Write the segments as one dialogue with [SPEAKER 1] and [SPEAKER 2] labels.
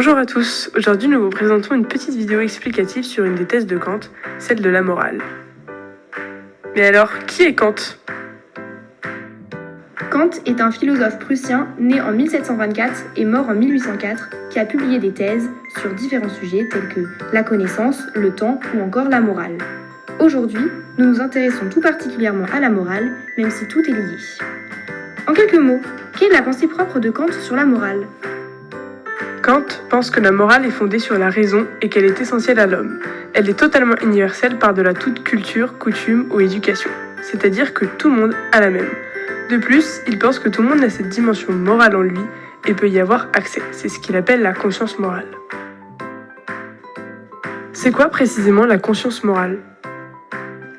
[SPEAKER 1] Bonjour à tous, aujourd'hui nous vous présentons une petite vidéo explicative sur une des thèses de Kant, celle de la morale. Mais alors, qui est Kant ?
[SPEAKER 2] Kant est un philosophe prussien né en 1724 et mort en 1804 qui a publié des thèses sur différents sujets tels que la connaissance, le temps ou encore la morale. Aujourd'hui, nous nous intéressons tout particulièrement à la morale, même si tout est lié. En quelques mots, quelle est la pensée propre de Kant sur la morale ?
[SPEAKER 1] Kant pense que la morale est fondée sur la raison et qu'elle est essentielle à l'homme. Elle est totalement universelle par-delà toute culture, coutume ou éducation, c'est-à-dire que tout le monde a la même. De plus, il pense que tout le monde a cette dimension morale en lui et peut y avoir accès. C'est ce qu'il appelle la conscience morale. C'est quoi précisément la conscience morale ?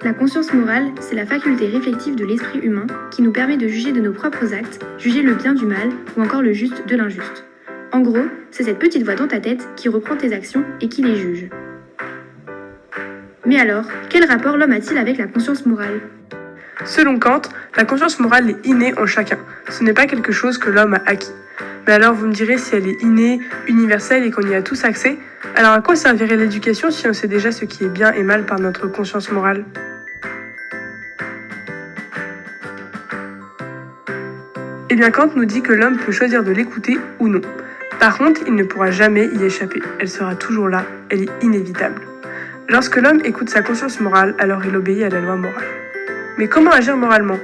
[SPEAKER 2] La conscience morale, c'est la faculté réflexive de l'esprit humain qui nous permet de juger de nos propres actes, juger le bien du mal ou encore le juste de l'injuste. En gros, c'est cette petite voix dans ta tête qui reprend tes actions et qui les juge. Mais alors, quel rapport l'homme a-t-il avec la conscience morale ?
[SPEAKER 1] Selon Kant, la conscience morale est innée en chacun. Ce n'est pas quelque chose que l'homme a acquis. Mais alors vous me direz si elle est innée, universelle et qu'on y a tous accès, alors à quoi servirait l'éducation si on sait déjà ce qui est bien et mal par notre conscience morale ? Eh bien Kant nous dit que l'homme peut choisir de l'écouter ou non. Par contre, il ne pourra jamais y échapper. Elle sera toujours là, elle est inévitable. Lorsque l'homme écoute sa conscience morale, alors il obéit à la loi morale. Mais comment agir moralement ?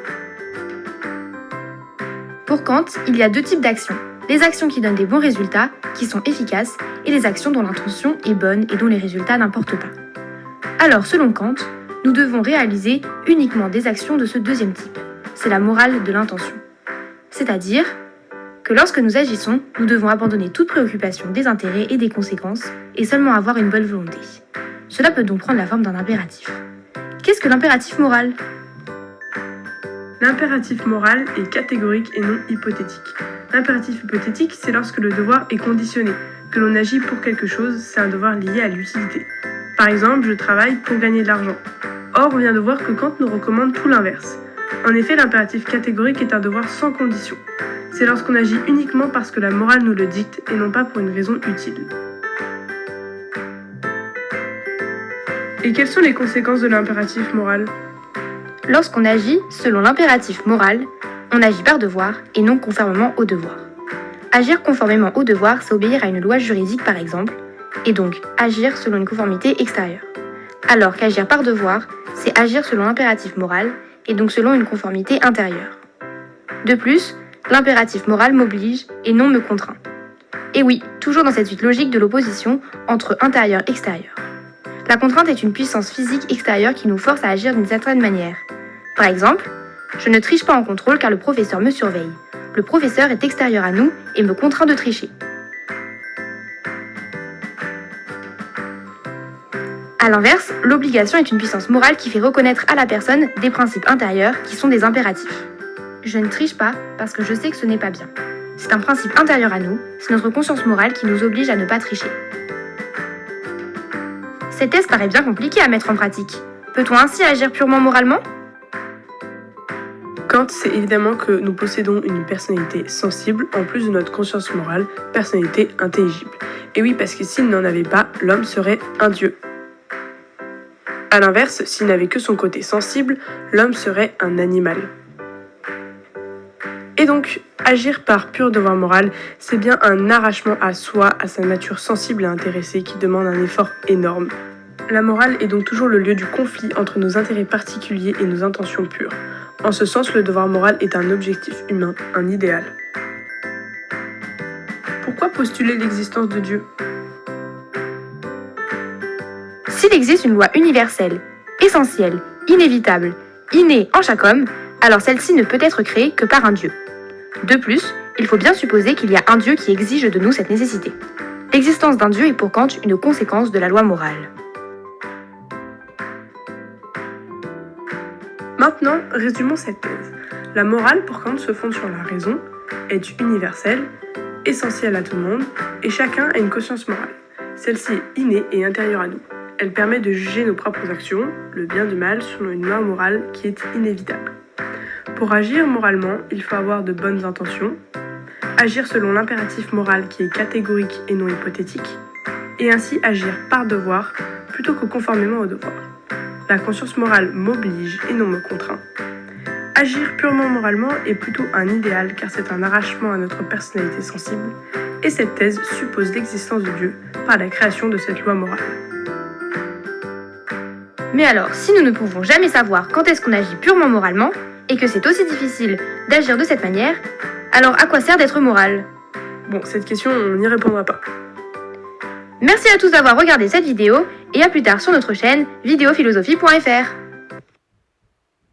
[SPEAKER 2] Pour Kant, il y a deux types d'actions. Les actions qui donnent des bons résultats, qui sont efficaces, et les actions dont l'intention est bonne et dont les résultats n'importent pas. Alors, selon Kant, nous devons réaliser uniquement des actions de ce deuxième type. C'est la morale de l'intention. C'est-à-dire que lorsque nous agissons, nous devons abandonner toute préoccupation des intérêts et des conséquences et seulement avoir une bonne volonté. Cela peut donc prendre la forme d'un impératif. Qu'est-ce que l'impératif moral ?
[SPEAKER 1] L'impératif moral est catégorique et non hypothétique. L'impératif hypothétique, c'est lorsque le devoir est conditionné, que l'on agit pour quelque chose, c'est un devoir lié à l'utilité. Par exemple, je travaille pour gagner de l'argent. Or, on vient de voir que Kant nous recommande tout l'inverse. En effet, l'impératif catégorique est un devoir sans condition. C'est lorsqu'on agit uniquement parce que la morale nous le dicte et non pas pour une raison utile. Et quelles sont les conséquences de l'impératif moral ?
[SPEAKER 2] Lorsqu'on agit selon l'impératif moral, on agit par devoir et non conformément au devoir. Agir conformément au devoir, c'est obéir à une loi juridique par exemple, et donc agir selon une conformité extérieure. Alors qu'agir par devoir, c'est agir selon l'impératif moral et donc selon une conformité intérieure. De plus, l'impératif moral m'oblige et non me contraint. Et oui, toujours dans cette suite logique de l'opposition entre intérieur et extérieur. La contrainte est une puissance physique extérieure qui nous force à agir d'une certaine manière. Par exemple, je ne triche pas en contrôle car le professeur me surveille. Le professeur est extérieur à nous et me contraint de tricher. A l'inverse, l'obligation est une puissance morale qui fait reconnaître à la personne des principes intérieurs qui sont des impératifs. Je ne triche pas parce que je sais que ce n'est pas bien. C'est un principe intérieur à nous, c'est notre conscience morale qui nous oblige à ne pas tricher. Cette thèse paraît bien compliquée à mettre en pratique. Peut-on ainsi agir purement moralement ?
[SPEAKER 1] Kant sait évidemment que nous possédons une personnalité sensible, en plus de notre conscience morale, personnalité intelligible. Et oui, parce que s'il n'en avait pas, l'homme serait un dieu. A l'inverse, s'il n'avait que son côté sensible, l'homme serait un animal. Et donc, agir par pur devoir moral, c'est bien un arrachement à soi, à sa nature sensible et intéressée qui demande un effort énorme. La morale est donc toujours le lieu du conflit entre nos intérêts particuliers et nos intentions pures. En ce sens, le devoir moral est un objectif humain, un idéal. Pourquoi postuler l'existence de Dieu ?
[SPEAKER 2] S'il existe une loi universelle, essentielle, inévitable, innée en chaque homme, alors celle-ci ne peut être créée que par un Dieu. De plus, il faut bien supposer qu'il y a un Dieu qui exige de nous cette nécessité. L'existence d'un Dieu est pour Kant une conséquence de la loi morale.
[SPEAKER 1] Maintenant, résumons cette thèse. La morale pour Kant se fonde sur la raison, est universelle, essentielle à tout le monde, et chacun a une conscience morale. Celle-ci est innée et intérieure à nous. Elle permet de juger nos propres actions, le bien du mal, selon une loi morale qui est inévitable. Pour agir moralement, il faut avoir de bonnes intentions, agir selon l'impératif moral qui est catégorique et non hypothétique, et ainsi agir par devoir plutôt que conformément au devoir. La conscience morale m'oblige et non me contraint. Agir purement moralement est plutôt un idéal car c'est un arrachement à notre personnalité sensible, et cette thèse suppose l'existence de Dieu par la création de cette loi morale.
[SPEAKER 2] Mais alors, si nous ne pouvons jamais savoir quand est-ce qu'on agit purement moralement, et que c'est aussi difficile d'agir de cette manière, alors à quoi sert d'être moral ?
[SPEAKER 1] Bon, cette question, on n'y répondra pas.
[SPEAKER 2] Merci à tous d'avoir regardé cette vidéo, et à plus tard sur notre chaîne vidéophilosophie.fr.